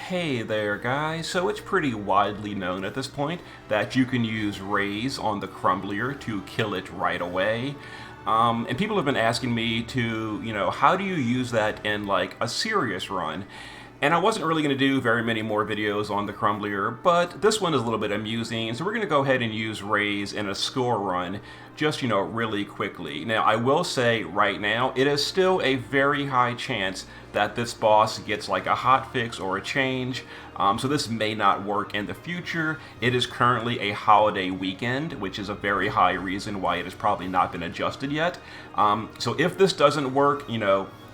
Hey there guys, so it's pretty widely known at this point that you can use raise on the Crumblier to kill it right away. And people have been asking me to, how do you use that in like a serious run? And I wasn't really going to do very many more videos on the Crumblier, but this one is a little bit amusing, so we're going to go ahead and use raise in a score run just, really quickly. Now, I will say right now, it is still a very high chance that this boss gets like a hotfix or a change, so this may not work in the future. It is currently a holiday weekend, which is a very high reason why it has probably not been adjusted yet. So if this doesn't work,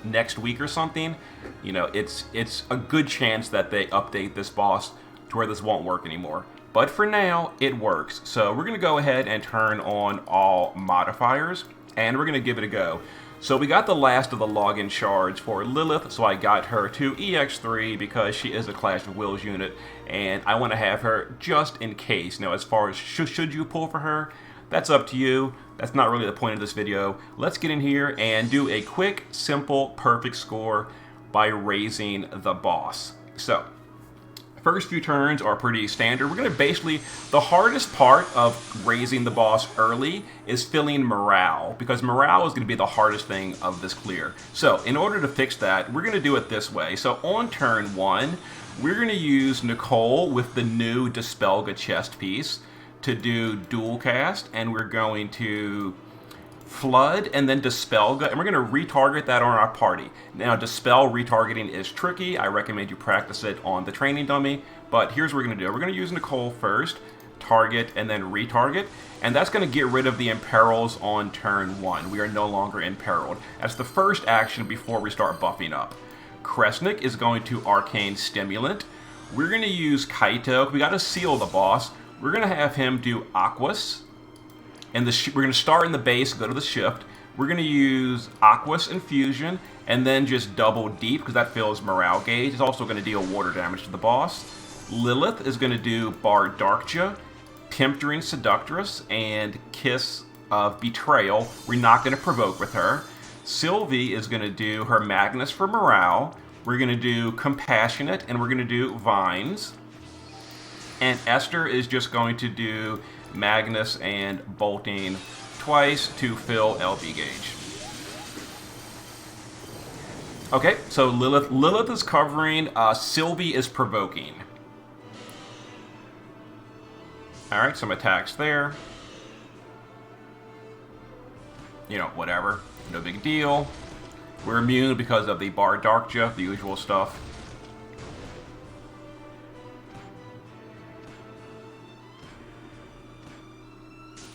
next week or something, it's a good chance that they update this boss to where this won't work anymore. But for now, it works. So we're going to go ahead and turn on all modifiers, and we're going to give it a go. So we got the last of the login shards for Lilith, so I got her to EX3 because she is a Clash of Wills unit, and I want to have her just in case. Now, as far as should you pull for her, that's up to you. That's not really the point of this video. Let's get in here and do a quick, simple, perfect score by raising the boss. So, first few turns are pretty standard. We're going to basically, the hardest part of raising the boss early is filling morale, because morale is going to be the hardest thing of this clear. So, in order to fix that, we're going to do it this way. So, on turn 1, we're going to use Nicole with the new Dispelga chest piece to do dual cast, and we're going to flood and then Dispelga, and we're going to retarget that on our party. Now, Dispel retargeting is tricky. I recommend you practice it on the training dummy, but here's what we're going to do. We're going to use Nicole first, target, and then retarget, and that's going to get rid of the imperils on turn 1. We are no longer imperiled. That's the first action before we start buffing up. Kresnik is going to Arcane Stimulant. We're going to use Kaito. We got to seal the boss. We're going to have him do Aquas, and we're going to start in the base, go to the shift. We're going to use Aquas Infusion, and then just double deep, because that fills morale gauge. It's also going to deal water damage to the boss. Lilith is going to do Bardarkja, Tempering Seductress, and Kiss of Betrayal. We're not going to provoke with her. Sylvie is going to do her Magnus for morale. We're going to do Compassionate, and we're going to do Vines. And Esther is just going to do Magnus and Bolting twice to fill LB gauge. Okay, so Lilith is covering, Sylvie is provoking. Alright, some attacks there. Whatever. No big deal. We're immune because of the Bardarkja, the usual stuff.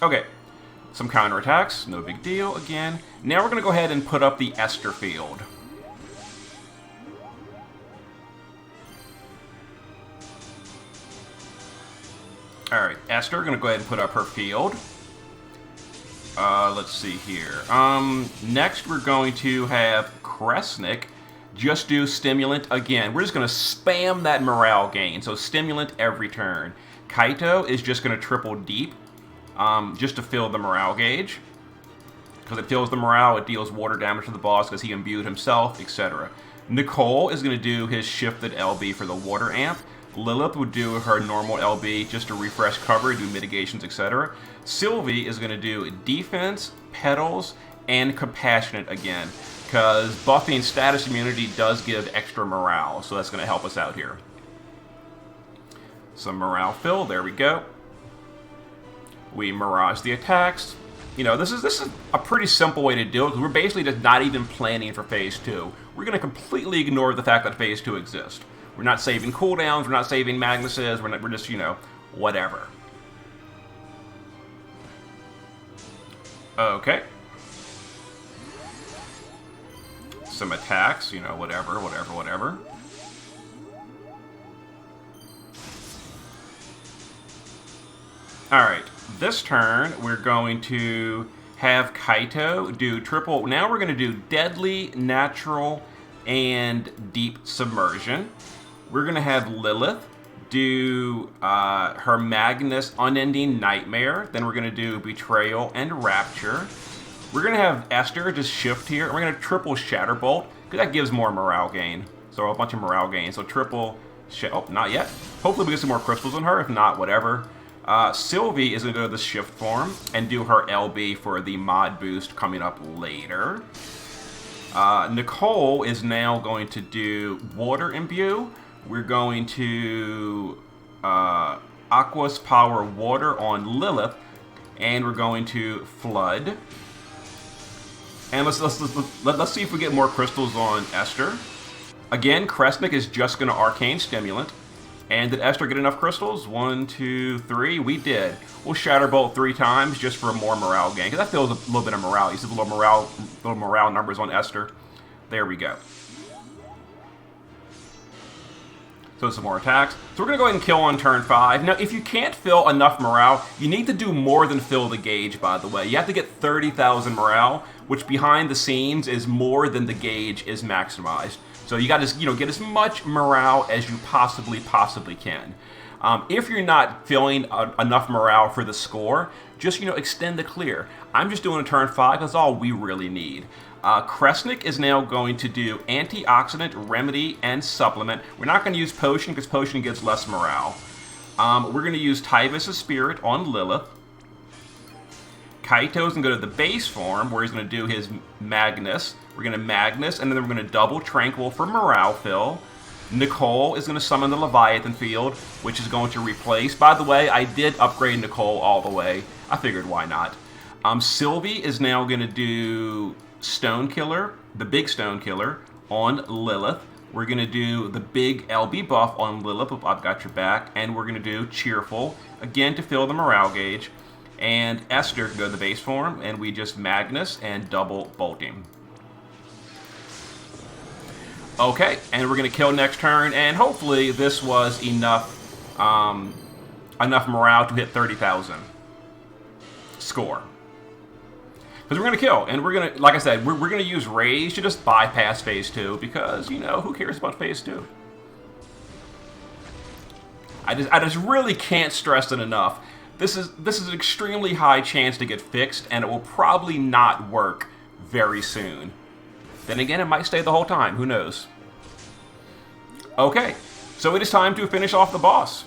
Okay, some counterattacks, no big deal again. Now we're going to go ahead and put up the Esther field. Alright, Esther, going to go ahead and put up her field. Let's see here. Next we're going to have Kresnik just do Stimulant again. We're just going to spam that morale gain, so Stimulant every turn. Kaito is just going to triple deep. Just to fill the morale gauge. Because it fills the morale, it deals water damage to the boss because he imbued himself, etc. Nicole is going to do his shifted LB for the water amp. Lilith would do her normal LB just to refresh cover, do mitigations, etc. Sylvie is going to do defense, petals, and compassionate again. Because buffing status immunity does give extra morale, so that's going to help us out here. Some morale fill, there we go. We mirage the attacks. This is a pretty simple way to do it, because we're basically just not even planning for Phase 2. We're going to completely ignore the fact that Phase 2 exists. We're not saving cooldowns, we're not saving Magnuses, we're just, whatever. Okay. Some attacks, whatever. Alright. This turn, we're going to have Kaito do triple. Now we're going to do Deadly, Natural, and Deep Submersion. We're going to have Lilith do her Magnus Unending Nightmare. Then we're going to do Betrayal and Rapture. We're going to have Esther just shift here. And we're going to triple Shatterbolt, because that gives more morale gain. So a bunch of morale gain. So triple Oh, not yet. Hopefully we get some more crystals on her. If not, whatever. Sylvie is going to go to the shift form and do her LB for the mod boost coming up later. Nicole is now going to do water imbue. We're going to Aqua's power water on Lilith, and we're going to flood. And let's see if we get more crystals on Esther. Again, Kresnik is just going to arcane stimulant. And did Esther get enough crystals? 1, 2, 3. We did. We'll Shatter Bolt 3 times just for a more morale gain. Because that feels a little bit of morale. You see the little morale numbers on Esther. There we go. So some more attacks. So we're going to go ahead and kill on turn 5. Now, if you can't fill enough morale, you need to do more than fill the gauge, by the way. You have to get 30,000 morale, which behind the scenes is more than the gauge is maximized. So you got to, get as much morale as you possibly can. If you're not filling enough morale for the score, just, extend the clear. I'm just doing a turn 5. That's all we really need. Kresnik is now going to do antioxidant, remedy, and supplement. We're not going to use potion because potion gives less morale. We're going to use Tyvis' Spirit on Lilith. Kaito's going to go to the base form where he's going to do his Magnus. We're going to Magnus, and then we're going to double Tranquil for morale fill. Nicole is going to summon the Leviathan field, which is going to replace. By the way, I did upgrade Nicole all the way. I figured why not. Sylvie is now going to do Stone Killer, the big Stone Killer, on Lilith. We're going to do the big LB buff on Lilith, I've got your back. And we're going to do Cheerful, again to fill the morale gauge. And Esther can go to the base form, and we just Magnus and double bolting. Okay, and we're going to kill next turn, and hopefully this was enough morale to hit 30,000 score. Because we're going to kill, and we're going to, like I said, we're going to use Raise to just bypass Phase 2, because, who cares about Phase 2? I just really can't stress it enough. This is an extremely high chance to get fixed, and it will probably not work very soon. Then again, it might stay the whole time. Who knows? Okay, so it is time to finish off the boss.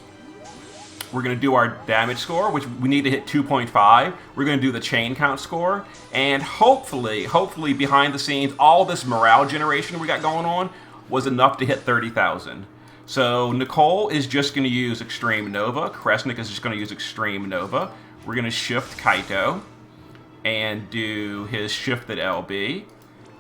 We're going to do our damage score, which we need to hit 2.5. We're going to do the chain count score. And hopefully behind the scenes, all this morale generation we got going on was enough to hit 30,000. So Nicole is just going to use Extreme Nova. Kresnik is just going to use Extreme Nova. We're going to shift Kaito and do his shifted LB.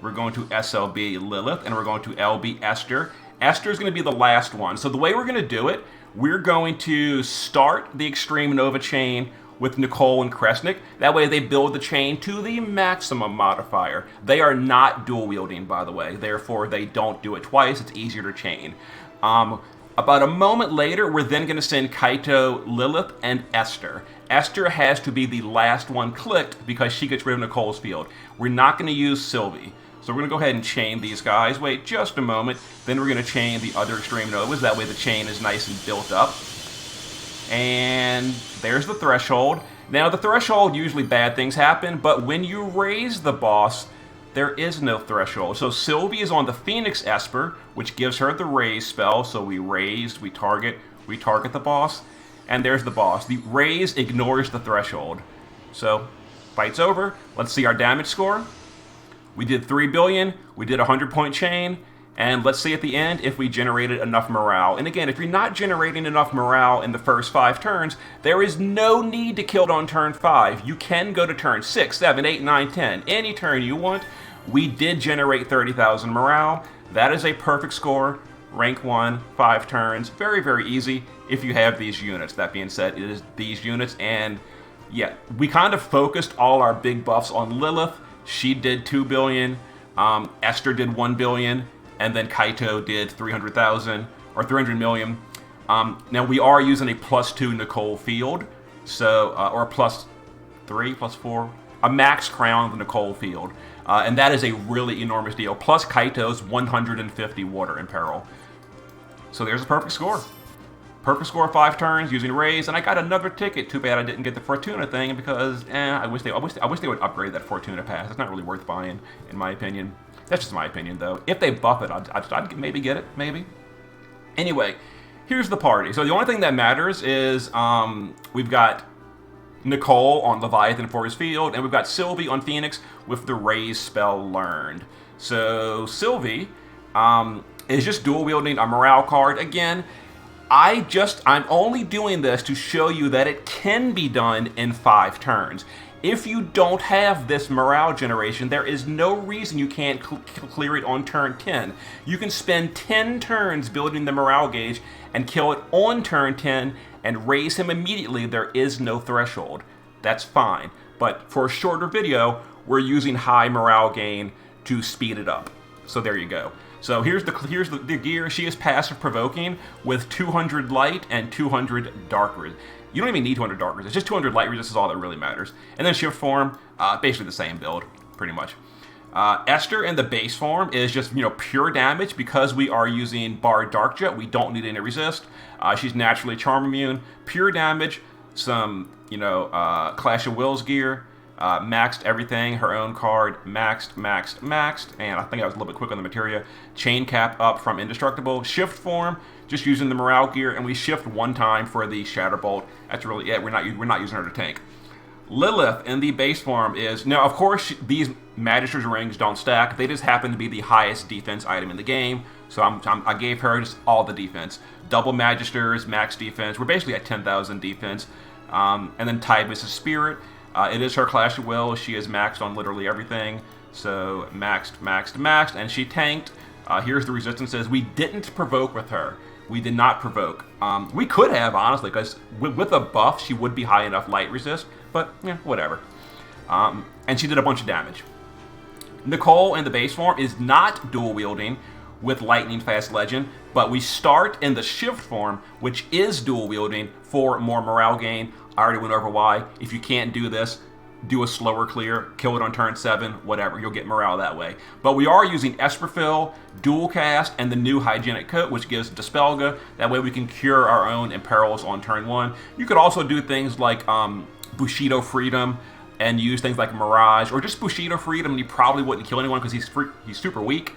We're going to SLB Lilith, and we're going to LB Esther. Esther is going to be the last one. So the way we're going to do it, we're going to start the Extreme Nova chain with Nicole and Kresnik. That way they build the chain to the maximum modifier. They are not dual wielding, by the way. Therefore, they don't do it twice. It's easier to chain. About a moment later, we're then going to send Kaito, Lilith, and Esther. Esther has to be the last one clicked because she gets rid of Nicole's field. We're not going to use Sylvie. So we're going to go ahead and chain these guys. Wait just a moment. Then we're going to chain the other Extreme Novas. That way the chain is nice and built up. And there's the threshold. Now, the threshold, usually bad things happen, but when you raise the boss, there is no threshold. So Sylvie is on the Phoenix Esper, which gives her the raise spell. So we raised, we target the boss, and there's the boss. The raise ignores the threshold. So, fight's over. Let's see our damage score. We did 3 billion, we did a 100-point chain, and let's see at the end if we generated enough morale. And again, if you're not generating enough morale in the first 5 turns, there is no need to kill it on turn 5. You can go to turn 6, 7, 8, 9, 10, any turn you want. We did generate 30,000 morale. That is a perfect score. Rank 1, 5 turns. Very, very easy if you have these units. That being said, it is these units, and yeah, we kind of focused all our big buffs on Lilith. She did 2 billion, Esther did 1 billion, and then Kaito did 300,000, or 300 million. Now, we are using a +2 Nicole field, so, or +3, +4, a max crown of the Nicole field. And that is a really enormous deal, plus Kaito's 150 water in peril. So there's a perfect score. Perfect score of 5 turns using Raise, and I got another ticket. Too bad I didn't get the Fortuna thing because, I wish they would upgrade that Fortuna pass. It's not really worth buying, in my opinion. That's just my opinion, though. If they buff it, I'd maybe get it, maybe. Anyway, here's the party. So the only thing that matters is we've got Nicole on Leviathan Forest Field, and we've got Sylvie on Phoenix with the Raise spell learned. So Sylvie is just dual wielding a morale card. Again, I'm only doing this to show you that it can be done in 5 turns. If you don't have this morale generation, there is no reason you can't clear it on turn 10. You can spend 10 turns building the morale gauge and kill it on turn 10 and raise him immediately. There is no threshold. That's fine. But for a shorter video, we're using high morale gain to speed it up. So there you go. So here's the gear. She is passive provoking with 200 light and 200 dark resist. You don't even need 200 dark resist. Just 200 light resist is all that really matters. And then shift form, basically the same build, pretty much. Esther in the base form is just pure damage because we are using Bard Darkjet. We don't need any resist. She's naturally charm immune, pure damage. Some Clash of Wills gear. Maxed everything, her own card, maxed, and I think I was a little bit quick on the materia. Chain cap up from indestructible. Shift form, just using the morale gear, and we shift 1 time for the Shatterbolt. That's really it. We're not using her to tank. Lilith in the base form is now, of course, these Magister's rings don't stack. They just happen to be the highest defense item in the game. So I gave her just all the defense. Double Magisters, max defense. We're basically at 10,000 defense. And then Tibus' Spirit. It is her Clash of Will. She is maxed on literally everything. So maxed, and she tanked. Here's the resistances. We didn't provoke with her. We did not provoke. We could have, honestly, because with a buff, she would be high enough light resist. But, yeah, whatever. And she did a bunch of damage. Nicole in the base form is not dual wielding with Lightning Fast Legend, but we start in the shift form, which is dual wielding for more morale gain. I already went over why. If you can't do this, do a slower clear, kill it on turn 7, whatever. You'll get morale that way. But we are using Esperfill, Dual Cast, and the new Hygienic Coat, which gives Dispelga. That way we can cure our own Imperils on turn 1. You could also do things like Bushido Freedom and use things like Mirage, or just Bushido Freedom, and you probably wouldn't kill anyone because he's super weak.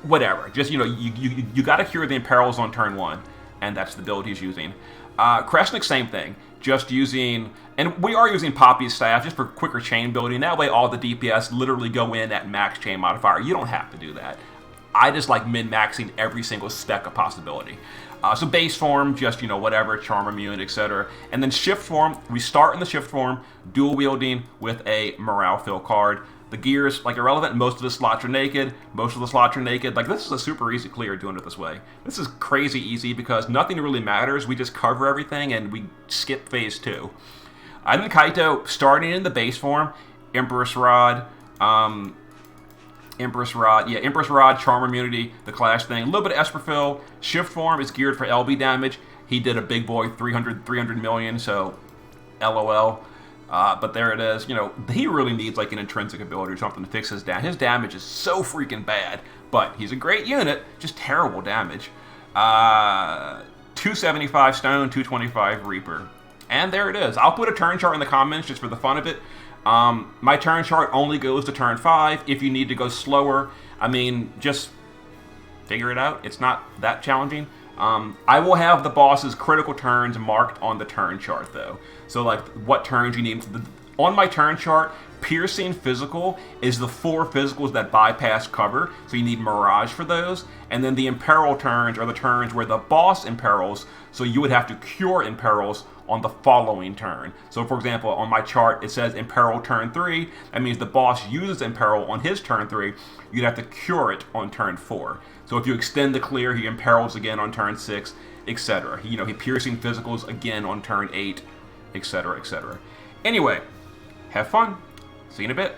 Whatever. Just, you got to cure the Imperils on turn 1, and that's the build he's using. Kresnik, same thing. Just using, and we are using Poppy's Staff just for quicker chain building. That way all the DPS literally go in at max chain modifier. You don't have to do that. I just like min-maxing every single spec of possibility. So base form, just, whatever, charm immune, etc. And then shift form, we start in the shift form, dual wielding with a morale fill card. The gears, irrelevant. Most of the slots are naked. This is a super easy clear doing it this way. This is crazy easy because nothing really matters. We just cover everything and we skip phase 2. And then Kaito, starting in the base form, Empress Rod, Charm Immunity, the Clash thing, a little bit of Esperfill. Shift form is geared for LB damage. He did a big boy 300 million, so LOL. But there it is. He really needs an intrinsic ability or something to fix his damage. His damage is so freaking bad, but he's a great unit, just terrible damage. 275 Stone, 225 Reaper. And there it is. I'll put a turn chart in the comments just for the fun of it. My turn chart only goes to turn 5. If you need to go slower, just figure it out. It's not that challenging. I will have the boss's critical turns marked on the turn chart, though. So, what turns you need. On my turn chart, Piercing Physical is the 4 physicals that bypass cover, so you need Mirage for those. And then the Imperil turns are the turns where the boss imperils, so you would have to cure imperils on the following turn. So, for example, on my chart, it says Imperil turn 3. That means the boss uses Imperil on his turn 3. You'd have to cure it on turn 4. So if you extend the clear, he imperils again on turn 6, etc. He piercing physicals again on turn 8, etc., etc. Anyway, have fun. See you in a bit.